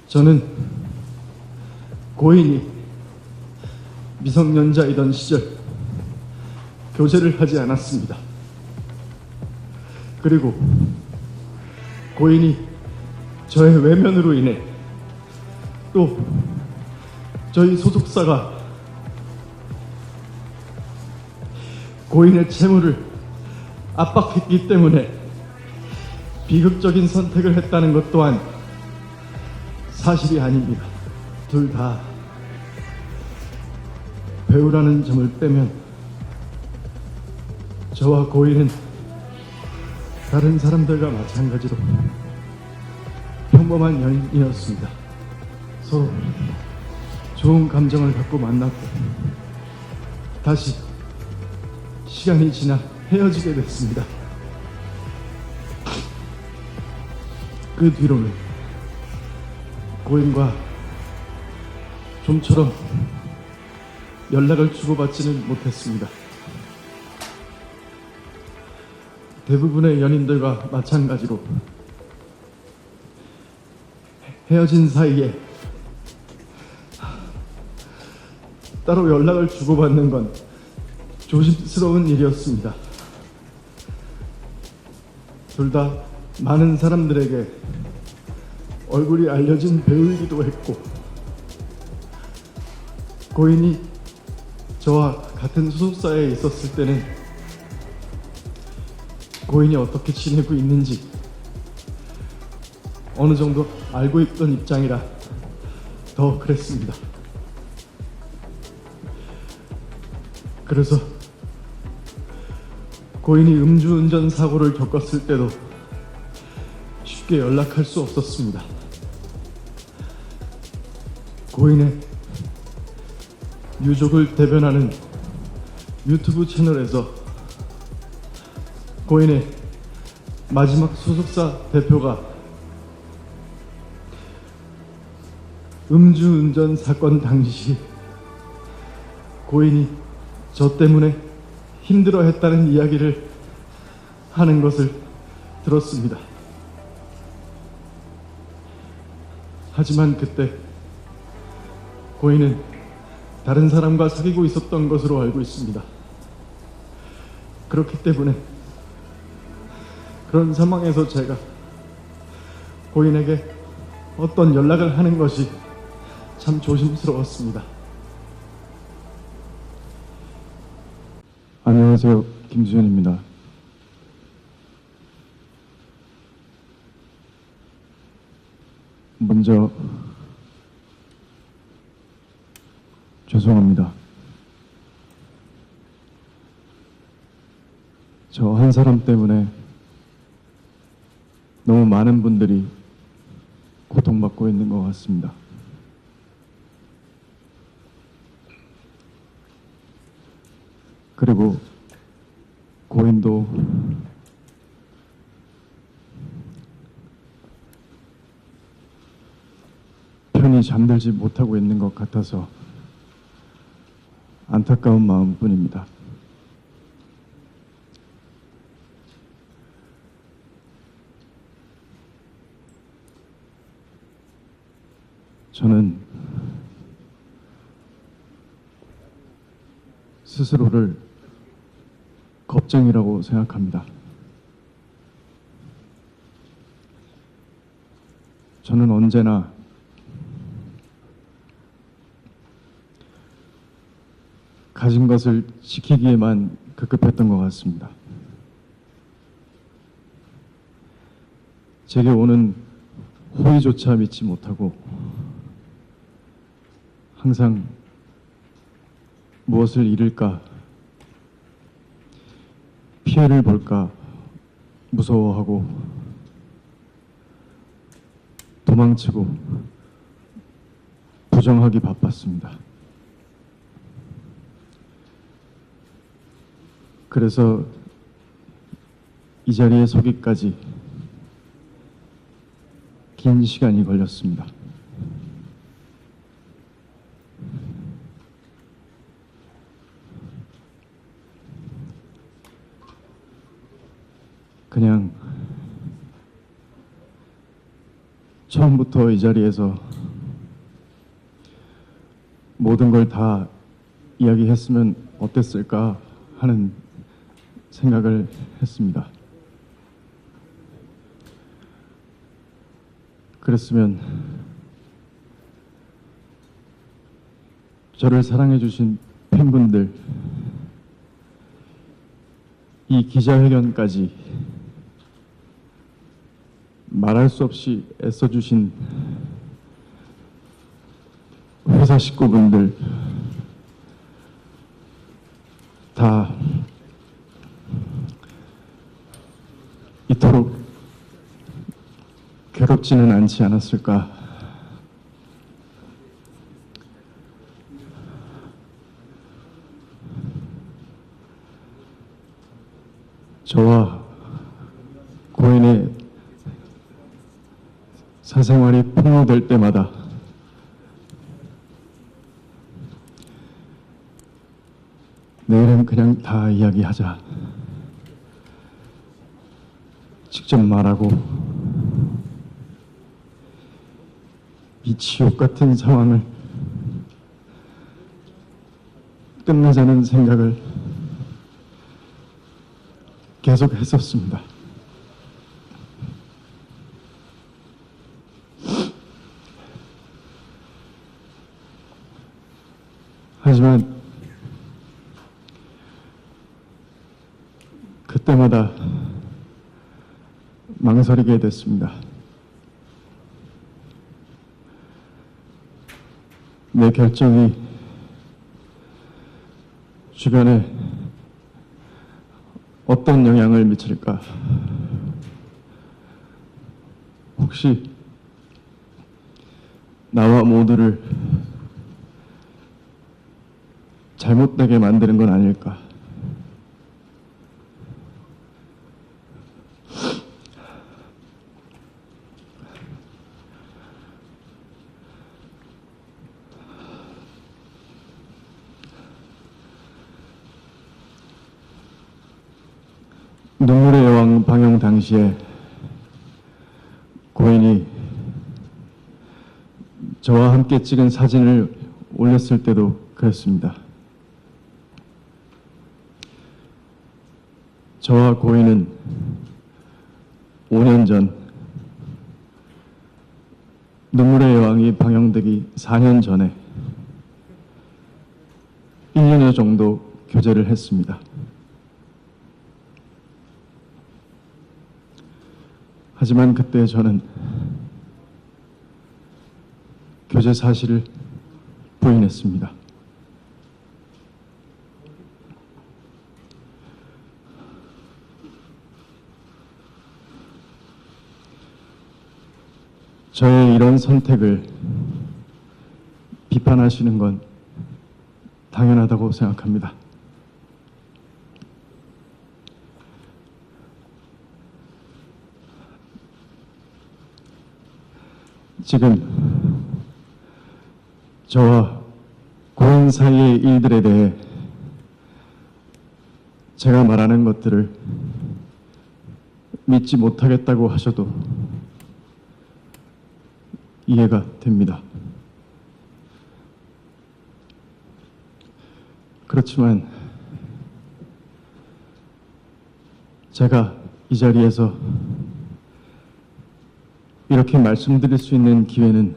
저는 고인이 미성년자이던 시절 교제를 하지 않았습니다. 그리고 고인이 저의 외면으로 인해 또 저희 소속사가 고인의 채무를 압박했기 때문에 비극적인 선택을 했다는 것 또한 사실이 아닙니다. 둘 다 배우라는 점을 빼면 저와 고인은 다른 사람들과 마찬가지로 평범한 연인이었습니다. 서로 좋은 감정을 갖고 만났고 다시 시간이 지나 헤어지게 됐습니다. 그 뒤로는 고인과 좀처럼 연락을 주고받지는 못했습니다. 대부분의 연인들과 마찬가지로 헤어진 사이에 따로 연락을 주고받는 건 조심스러운 일이었습니다. 둘 다 많은 사람들에게 얼굴이 알려진 배우이기도 했고, 고인이 저와 같은 소속사에 있었을 때는 고인이 어떻게 지내고 있는지 어느 정도 알고 있던 입장이라 더 그랬습니다. 그래서 고인이 음주운전 사고를 겪었을 때도 쉽게 연락할 수 없었습니다. 고인의 유족을 대변하는 유튜브 채널에서 고인의 마지막 소속사 대표가 음주운전 사건 당시 고인이 저 때문에 힘들어했다는 이야기를 하는 것을 들었습니다. 하지만 그때 고인은 다른 사람과 사귀고 있었던 것으로 알고 있습니다. 그렇기 때문에 그런 상황에서 제가 고인에게 어떤 연락을 하는 것이 참 조심스러웠습니다. 안녕하세요. 김수현입니다. 먼저 죄송합니다. 저 한 사람 때문에 너무 많은 분들이 고통받고 있는 것 같습니다. 그리고 고인도 편히 잠들지 못하고 있는 것 같아서 안타까운 마음뿐입니다. 저는 스스로를 겁쟁이라고 생각합니다. 저는 언제나 가진 것을 지키기에만 급급했던 것 같습니다. 제게 오는 호의조차 믿지 못하고 항상 무엇을 잃을까, 피해를 볼까 무서워하고 도망치고 부정하기 바빴습니다. 그래서 이 자리에 서기까지 긴 시간이 걸렸습니다. 그냥 처음부터 이 자리에서 모든 걸 다 이야기했으면 어땠을까 하는 생각을 했습니다. 그랬으면 저를 사랑해주신 팬분들, 이 기자회견까지 말할 수 없이 애써주신 회사 식구분들 다 이토록 괴롭지는 않지 않았을까. 저와 고인의 사생활이 폭로될 때마다 내일은 그냥 다 이야기하자. 직접 말하고 이 지옥 같은 상황을 끝내자는 생각을 계속 했었습니다. 하지만 그때마다 망설이게 됐습니다. 내 결정이 주변에 어떤 영향을 미칠까? 혹시 나와 모두를 잘못되게 만드는 건 아닐까? 눈물의 여왕 방영 당시에 고인이 저와 함께 찍은 사진을 올렸을 때도 그랬습니다. 저와 고인은 5년 전, 눈물의 여왕이 방영되기 4년 전에 1년여 정도 교제를 했습니다. 하지만 그때 저는 교제 사실을 부인했습니다. 저의 이런 선택을 비판하시는 건 당연하다고 생각합니다. 지금 저와 고인 사이의 일들에 대해 제가 말하는 것들을 믿지 못하겠다고 하셔도 이해가 됩니다. 그렇지만 제가 이 자리에서 이렇게 말씀드릴 수 있는 기회는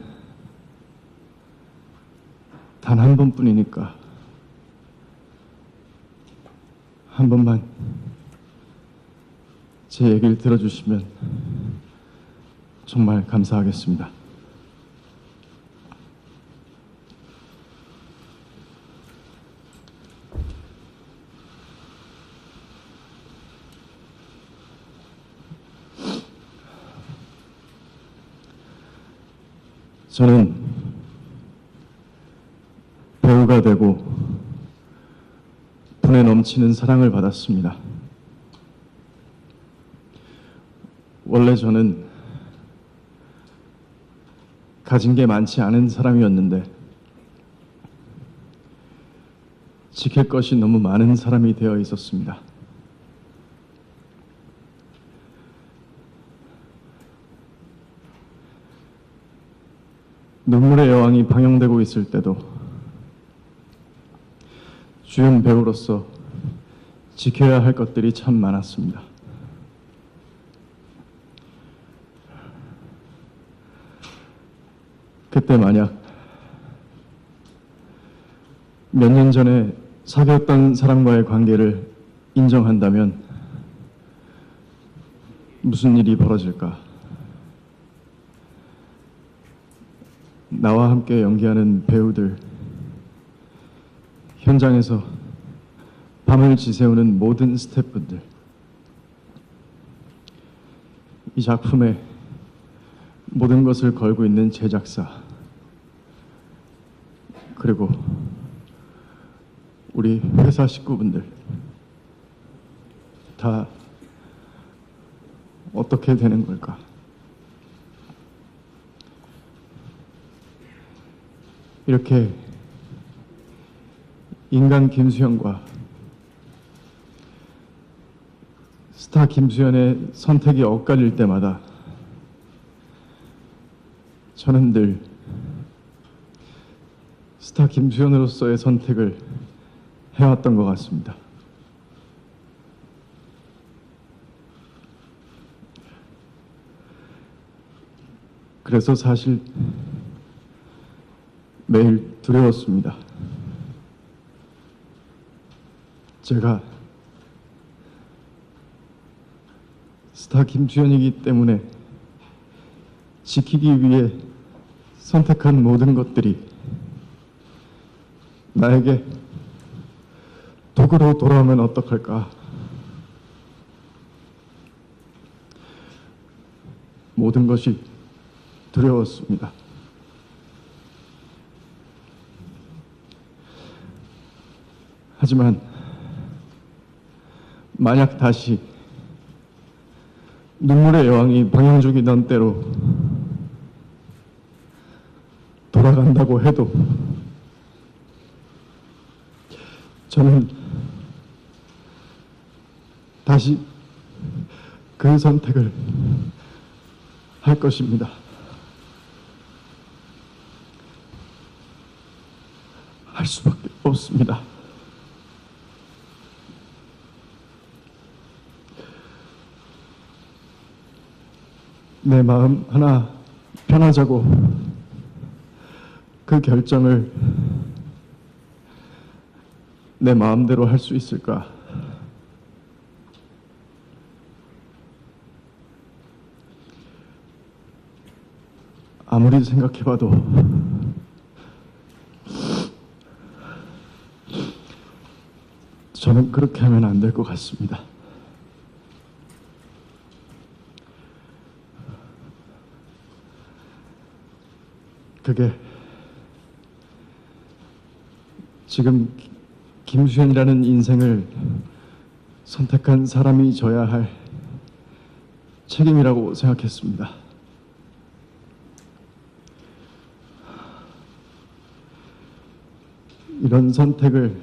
단 한 번뿐이니까 한 번만 제 얘기를 들어주시면 정말 감사하겠습니다. 저는 배우가 되고 분에 넘치는 사랑을 받았습니다. 원래 저는 가진 게 많지 않은 사람이었는데 지킬 것이 너무 많은 사람이 되어 있었습니다. 눈물의 여왕이 방영되고 있을 때도 주연 배우로서 지켜야 할 것들이 참 많았습니다. 그때 만약 몇 년 전에 사귀었던 사람과의 관계를 인정한다면 무슨 일이 벌어질까? 나와 함께 연기하는 배우들, 현장에서 밤을 지새우는 모든 스태프분들, 이 작품에 모든 것을 걸고 있는 제작사, 그리고 우리 회사 식구분들 다 어떻게 되는 걸까? 이렇게 인간 김수현과 스타 김수현의 선택이 엇갈릴 때마다 저는 늘 스타 김수현으로서의 선택을 해왔던 것 같습니다. 그래서 사실 매일 두려웠습니다. 제가 스타 김수현이기 때문에 지키기 위해 선택한 모든 것들이 나에게 도구로 돌아오면 어떡할까? 모든 것이 두려웠습니다. 하지만 만약 다시 눈물의 여왕이 방영중이던 때로 돌아간다고 해도 저는 다시 그 선택을 할 것입니다. 할 수밖에 없습니다. 내 마음 하나 편하자고 그 결정을 내 마음대로 할 수 있을까? 아무리 생각해봐도 저는 그렇게 하면 안 될 것 같습니다. 그게 지금 김수현이라는 인생을 선택한 사람이 져야 할 책임이라고 생각했습니다. 이런 선택을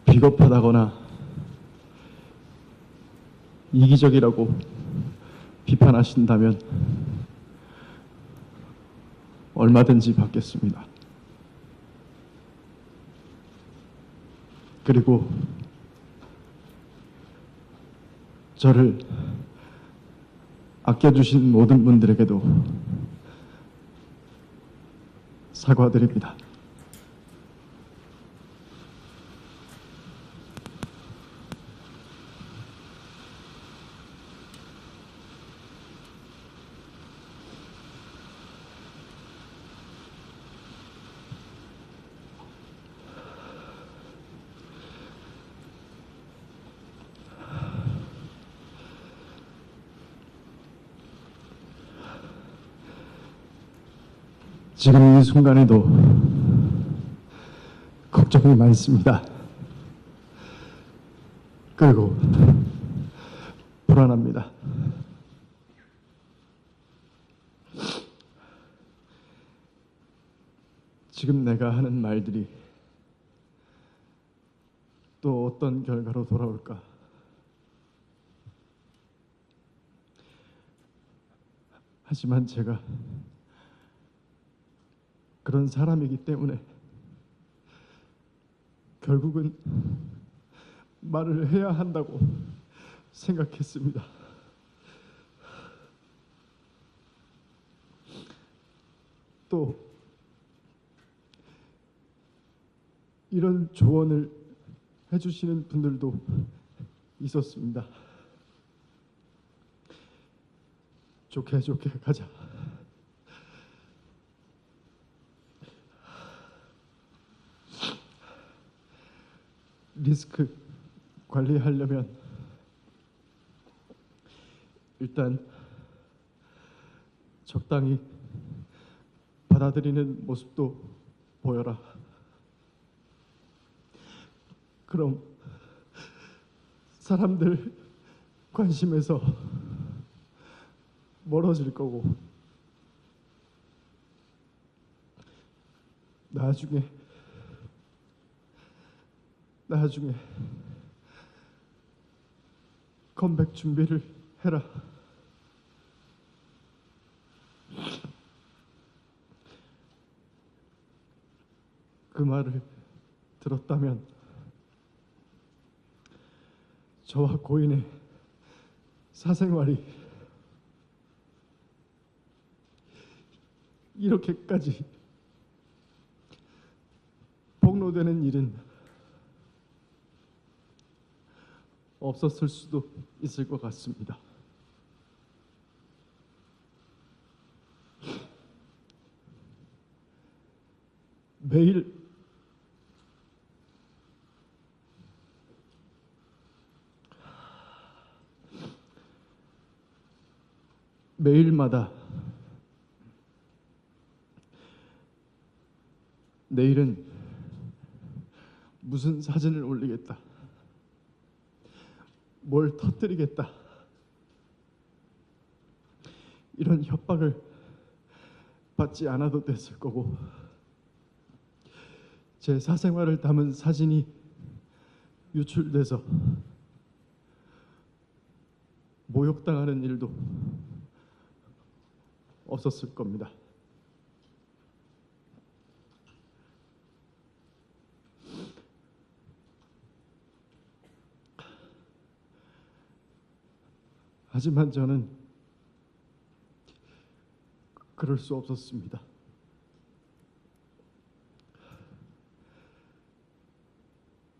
비겁하다거나 이기적이라고 비판하신다면 얼마든지 받겠습니다. 그리고 저를 아껴주신 모든 분들에게도 사과드립니다. 지금 이 순간에도 걱정이 많습니다. 그리고 불안합니다. 지금 내가 하는 말들이 또 어떤 결과로 돌아올까? 하지만 제가 그런 사람이기 때문에 결국은 말을 해야 한다고 생각했습니다. 또 이런 조언을 해주시는 분들도 있었습니다. 좋게 좋게 가자. 리스크 관리하려면 일단 적당히 받아들이는 모습도 보여라. 그럼 사람들 관심에서 멀어질 거고 나중에 컴백 준비를 해라. 그 말을 들었다면 저와 고인의 사생활이 이렇게까지 폭로되는 일은 없었을 수도 있을 것 같습니다. 매일마다 내일은 무슨 사진을 올리겠다, 뭘 터뜨리겠다, 이런 협박을 받지 않아도 됐을 거고 제 사생활을 담은 사진이 유출돼서 모욕당하는 일도 없었을 겁니다. 하지만 저는 그럴 수 없었습니다.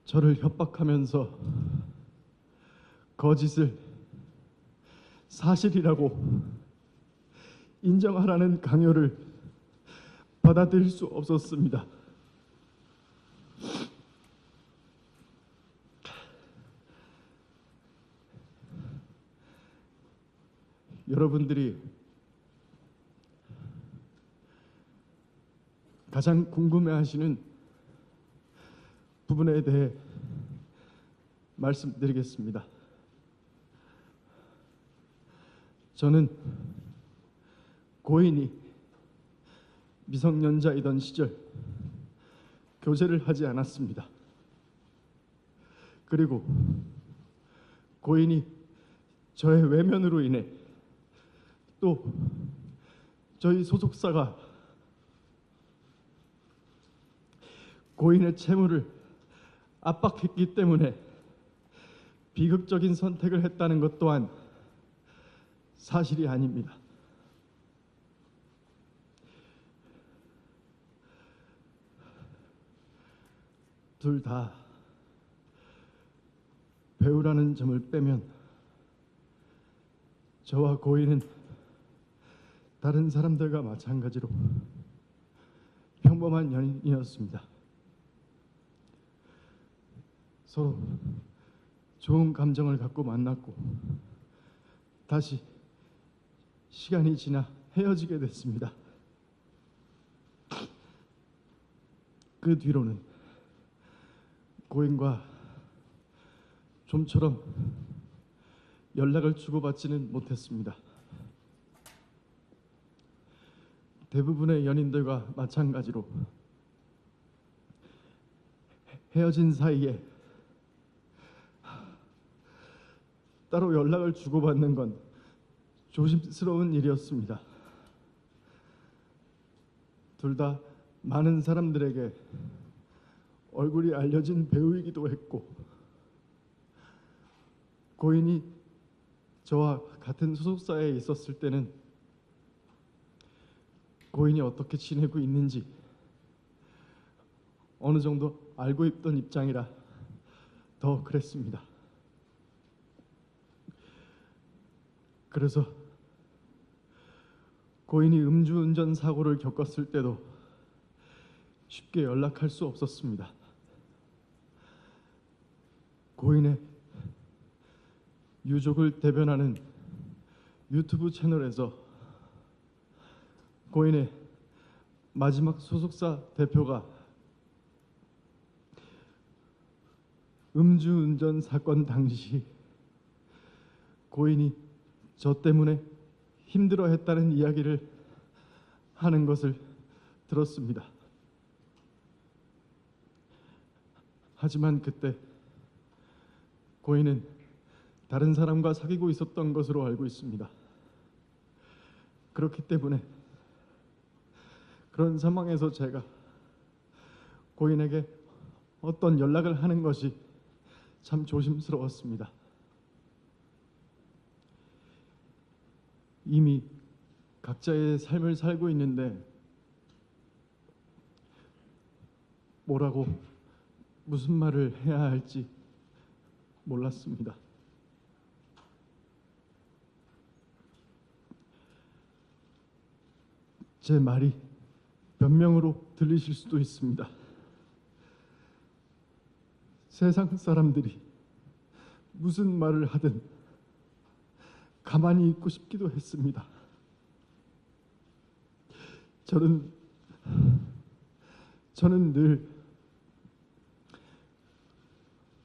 저를 협박하면서 거짓을 사실이라고 인정하라는 강요를 받아들일 수 없었습니다. 여러분들이 가장 궁금해하시는 부분에 대해 말씀드리겠습니다. 저는 고인이 미성년자이던 시절 교제를 하지 않았습니다. 그리고 고인이 저의 외면으로 인해 또 저희 소속사가 고인의 채무를 압박했기 때문에 비극적인 선택을 했다는 것 또한 사실이 아닙니다. 둘 다 배우라는 점을 빼면 저와 고인은 다른 사람들과 마찬가지로 평범한 연인이었습니다. 서로 좋은 감정을 갖고 만났고 다시 시간이 지나 헤어지게 됐습니다. 그 뒤로는 고인과 좀처럼 연락을 주고받지는 못했습니다. 대부분의 연인들과 마찬가지로 헤어진 사이에 따로 연락을 주고받는 건 조심스러운 일이었습니다. 둘 다 많은 사람들에게 얼굴이 알려진 배우이기도 했고, 고인이 저와 같은 소속사에 있었을 때는 고인이 어떻게 지내고 있는지 어느 정도 알고 있던 입장이라 더 그랬습니다. 그래서 고인이 음주운전 사고를 겪었을 때도 쉽게 연락할 수 없었습니다. 고인의 유족을 대변하는 유튜브 채널에서 고인의 마지막 소속사 대표가 음주운전 사건 당시 고인이 저 때문에 힘들어했다는 이야기를 하는 것을 들었습니다. 하지만 그때 고인은 다른 사람과 사귀고 있었던 것으로 알고 있습니다. 그렇기 때문에 그런 상황에서 제가 고인에게 어떤 연락을 하는 것이 참 조심스러웠습니다. 이미 각자의 삶을 살고 있는데 뭐라고 무슨 말을 해야 할지 몰랐습니다. 제 말이 변명으로 들리실 수도 있습니다. 세상 사람들이 무슨 말을 하든 가만히 있고 싶기도 했습니다. 저는 늘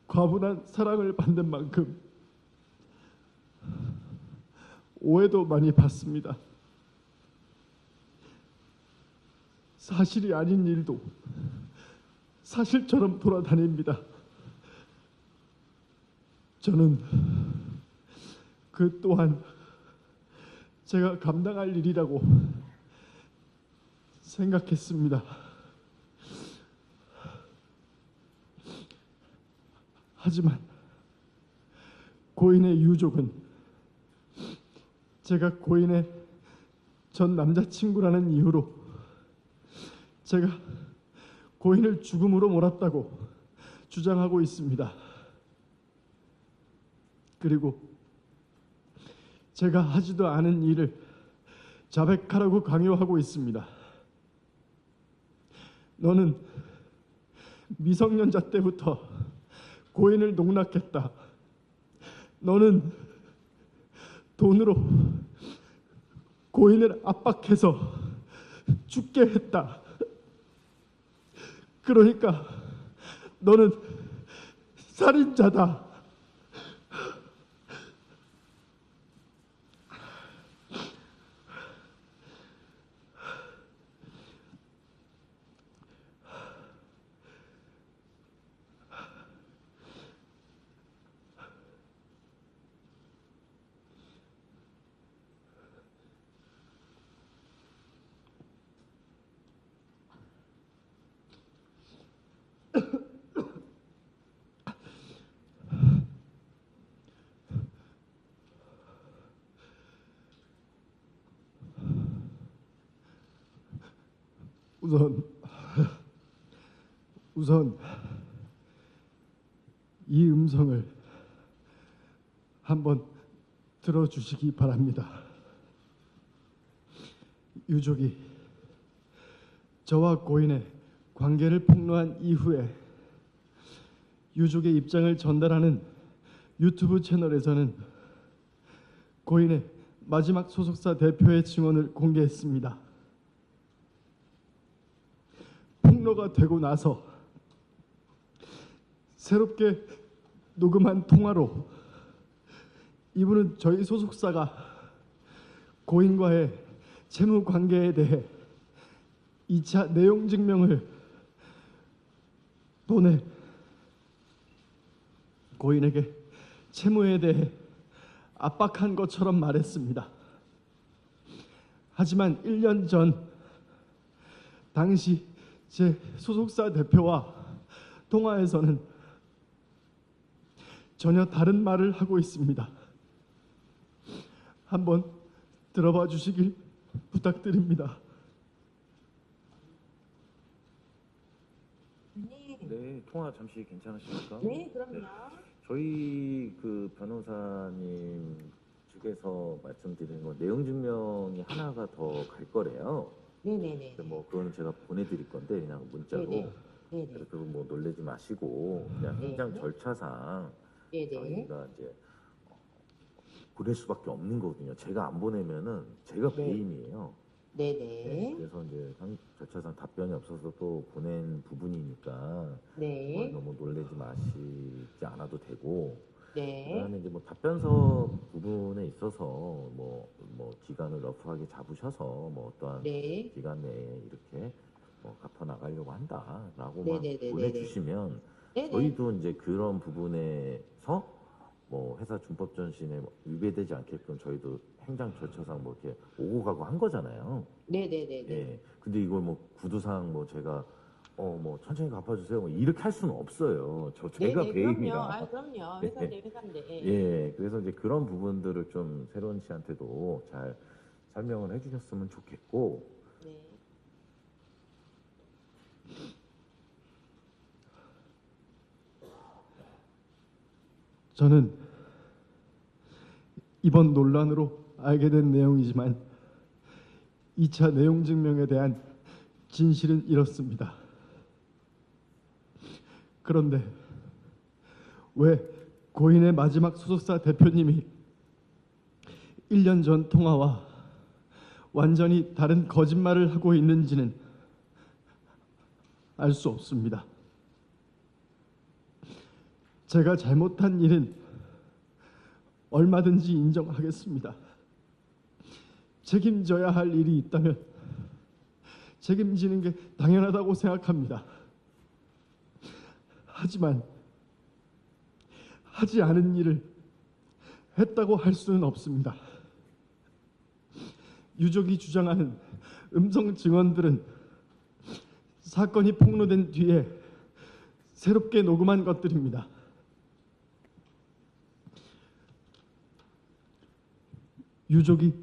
과분한 사랑을 받는 만큼 오해도 많이 받습니다. 사실이 아닌 일도 사실처럼 돌아다닙니다. 저는 그 또한 제가 감당할 일이라고 생각했습니다. 하지만 고인의 유족은 제가 고인의 전 남자친구라는 이유로 제가 고인을 죽음으로 몰았다고 주장하고 있습니다. 그리고 제가 하지도 않은 일을 자백하라고 강요하고 있습니다. 너는 미성년자 때부터 고인을 농락했다. 너는 돈으로 고인을 압박해서 죽게 했다. 그러니까 너는 살인자다. 우선 이 음성을 한번 들어주시기 바랍니다. 유족이 저와 고인의 관계를 폭로한 이후에 유족의 입장을 전달하는 유튜브 채널에서는 고인의 마지막 소속사 대표의 증언을 공개했습니다. 폭로가 되고 나서 새롭게 녹음한 통화로 이분은 저희 소속사가 고인과의 채무 관계에 대해 2차 내용 증명을 보내 고인에게 채무에 대해 압박한 것처럼 말했습니다. 하지만 1년 전 당시 제 소속사 대표와 통화에서는 전혀 다른 말을 하고 있습니다. 한번 들어봐 주시길 부탁드립니다. 네. 네, 통화 잠시 괜찮으십니까? 네, 그럼요. 저희 그 변호사님 측에서 말씀드리는 건 내용 증명이 하나가 더 갈 거래요. 네네네. 근데 뭐 그거는 제가 보내드릴 건데 그냥 문자로. 네네. 네네. 그래서 그거 뭐 놀라지 마시고 그냥 네. 행정 절차상 네네. 저희가 이제 보낼 수밖에 없는 거거든요. 제가 안 보내면은 제가 네. 배임이에요. 네네. 그래서 이제 절차상 답변이 없어서 또 보낸 부분이니까 네. 너무 놀라지 마시지 않아도 되고 네. 그다음에 이제 뭐 답변서 부분에 있어서 뭐 기간을 러프하게 잡으셔서 뭐 어떠한 네. 기간 내에 이렇게 뭐 갚아 나가려고 한다라고만 네네네네네. 보내주시면 네네. 저희도 이제 그런 부분에서 뭐 회사 준법 전신에 뭐 위배되지 않게끔 저희도 행정 절차상 뭐 이렇게 오고 가고 한 거잖아요. 네네네네. 예. 근데 이걸 뭐 구두상 뭐 제가 뭐 천천히 갚아주세요 뭐 이렇게 할 수는 없어요. 제가 네네, 배임이라. 그럼요. 아, 그럼요. 회사인데 회사인데. 예. 그래서 이제 그런 부분들을 좀 새로운 씨한테도 잘 설명을 해주셨으면 좋겠고. 네. 저는 이번 논란으로 알게 된 내용이지만 2차 내용 증명에 대한 진실은 이렇습니다. 그런데 왜 고인의 마지막 소속사 대표님이 1년 전 통화와 완전히 다른 거짓말을 하고 있는지는 알 수 없습니다. 제가 잘못한 일은 얼마든지 인정하겠습니다. 책임져야 할 일이 있다면 책임지는 게 당연하다고 생각합니다. 하지만 하지 않은 일을 했다고 할 수는 없습니다. 유족이 주장하는 음성 증언들은 사건이 폭로된 뒤에 새롭게 녹음한 것들입니다. 유족이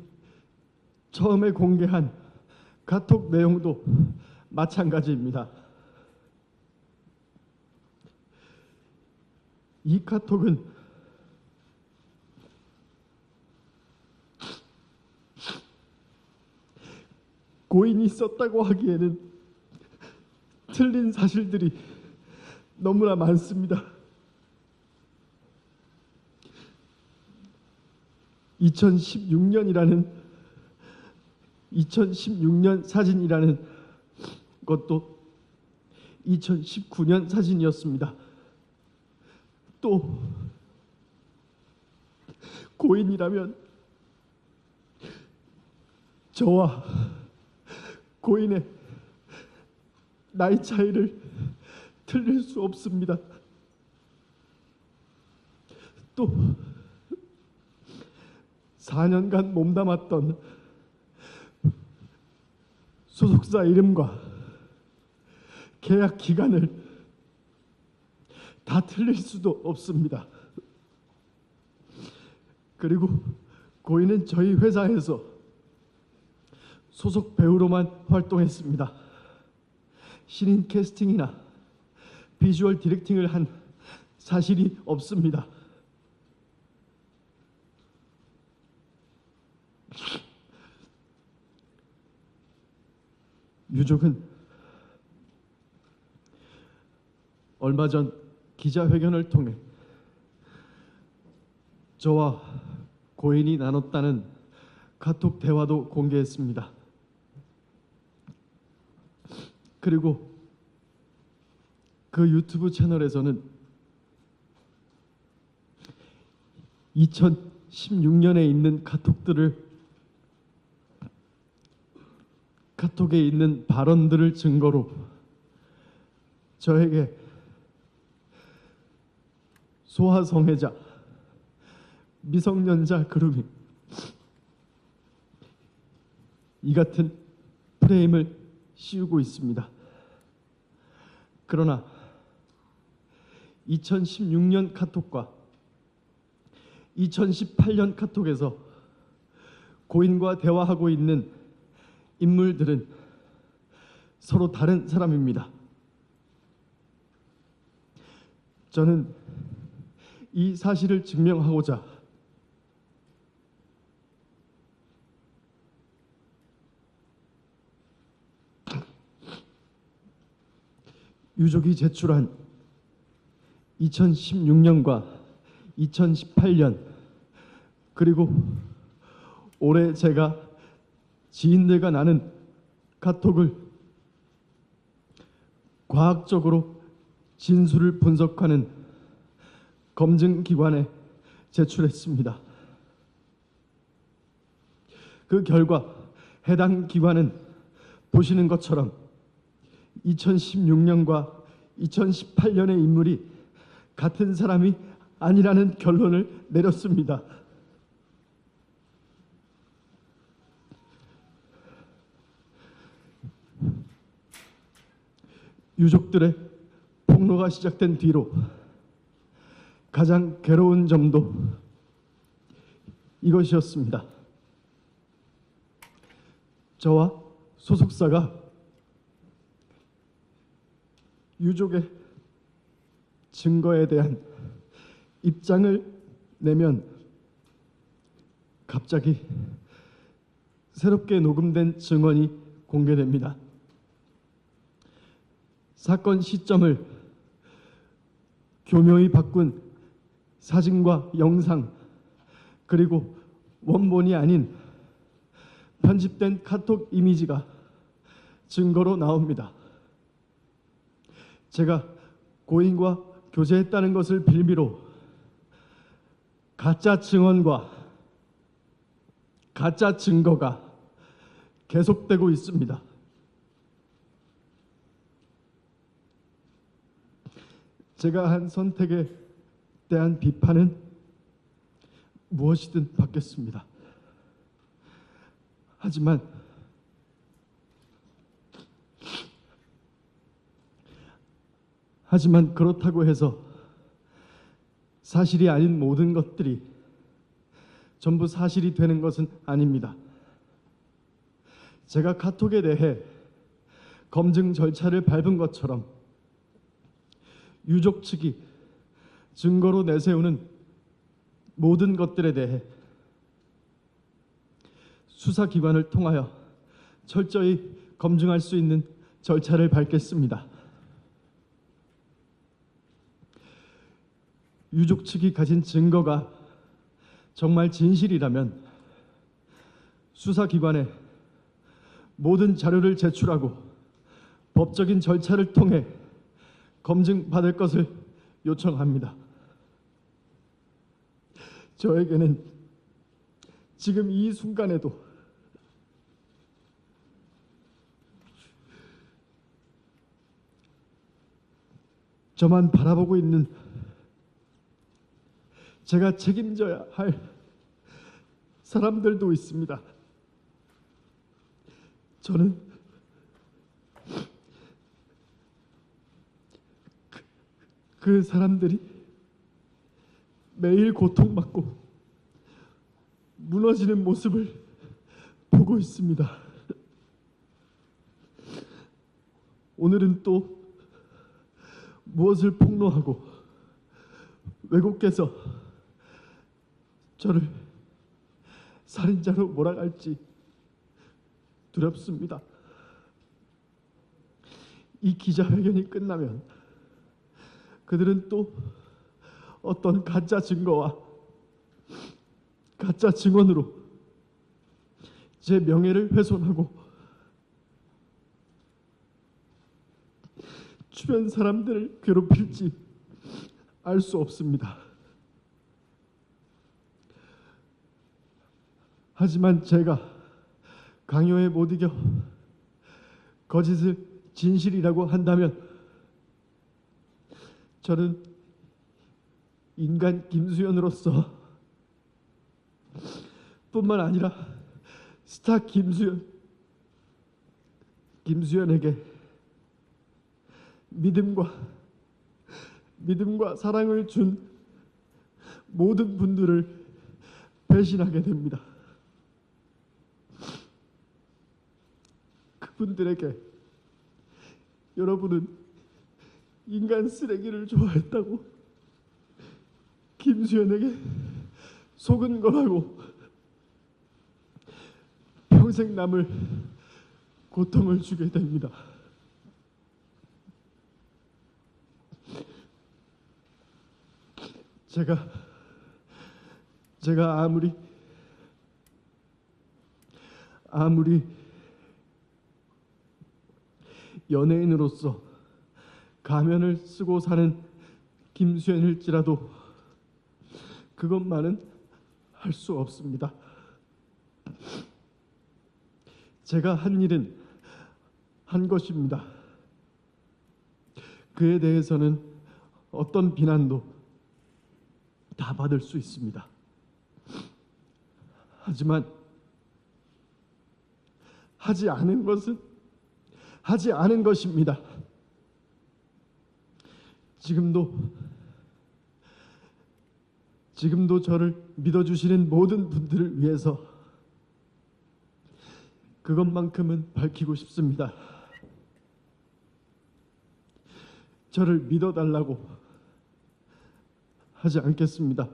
처음에 공개한 카톡 내용도 마찬가지입니다. 이 카톡은 고인이 썼다고 하기에는 틀린 사실들이 너무나 많습니다. 2016년 사진이라는 것도 2019년 사진이었습니다. 또 고인이라면 저와 고인의 나이 차이를 틀릴 수 없습니다. 또 4년간 몸담았던 소속사 이름과 계약 기간을 다 틀릴 수도 없습니다. 그리고 고인은 저희 회사에서 소속 배우로만 활동했습니다. 신인 캐스팅이나 비주얼 디렉팅을 한 사실이 없습니다. 유족은 얼마 전 기자회견을 통해 저와 고인이 나눴다는 카톡 대화도 공개했습니다. 그리고 그 유튜브 채널에서는 2016년에 있는 카톡에 있는 발언들을 증거로 저에게 소아성애자, 미성년자 그루밍 이 같은 프레임을 씌우고 있습니다. 그러나 2016년 카톡과 2018년 카톡에서 고인과 대화하고 있는 인물들은 서로 다른 사람입니다. 저는 이 사실을 증명하고자 유족이 제출한 2016년과 2018년 그리고 올해 제가 지인들과 나눈 카톡을 과학적으로 진술을 분석하는 검증기관에 제출했습니다. 그 결과 해당 기관은 보시는 것처럼 2016년과 2018년의 인물이 같은 사람이 아니라는 결론을 내렸습니다. 유족들의 폭로가 시작된 뒤로 가장 괴로운 점도 이것이었습니다. 저와 소속사가 유족의 증거에 대한 입장을 내면 갑자기 새롭게 녹음된 증언이 공개됩니다. 사건 시점을 교묘히 바꾼 사진과 영상 그리고 원본이 아닌 편집된 카톡 이미지가 증거로 나옵니다. 제가 고인과 교제했다는 것을 빌미로 가짜 증언과 가짜 증거가 계속되고 있습니다. 제가 한 선택에 대한 비판은 무엇이든 받겠습니다. 하지만 그렇다고 해서 사실이 아닌 모든 것들이 전부 사실이 되는 것은 아닙니다. 제가 카톡에 대해 검증 절차를 밟은 것처럼 유족 측이 증거로 내세우는 모든 것들에 대해 수사기관을 통하여 철저히 검증할 수 있는 절차를 밟겠습니다. 유족 측이 가진 증거가 정말 진실이라면 수사기관에 모든 자료를 제출하고 법적인 절차를 통해 검증받을 것을 요청합니다. 저에게는 지금 이 순간에도 저만 바라보고 있는 제가 책임져야 할 사람들도 있습니다. 저는 그 사람들이 매일 고통받고 무너지는 모습을 보고 있습니다. 오늘은 또 무엇을 폭로하고 왜곡해서 저를 살인자로 몰아갈지 두렵습니다. 이 기자회견이 끝나면 그들은 또 어떤 가짜 증거와 가짜 증언으로 제 명예를 훼손하고 주변 사람들을 괴롭힐지 알 수 없습니다. 하지만 제가 강요에 못 이겨 거짓을 진실이라고 한다면 저는 인간 김수현으로서 뿐만 아니라 스타 김수현에게 믿음과 사랑을 준 모든 분들을 배신하게 됩니다. 그분들에게 여러분은 인간 쓰레기를 좋아했다고 김수현에게 속은 거라고 평생 남을 고통을 주게 됩니다. 제가 아무리 연예인으로서 가면을 쓰고 사는 김수현일지라도 그것만은 할 수 없습니다. 제가 한 일은 한 것입니다. 그에 대해서는 어떤 비난도 다 받을 수 있습니다. 하지만 하지 않은 것은 하지 않은 것입니다. 지금도 저를 믿어주시는 모든 분들을 위해서 그것만큼은 밝히고 싶습니다. 저를 믿어달라고 하지 않겠습니다.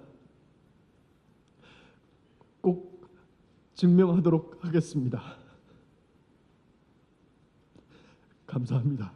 꼭 증명하도록 하겠습니다. 감사합니다.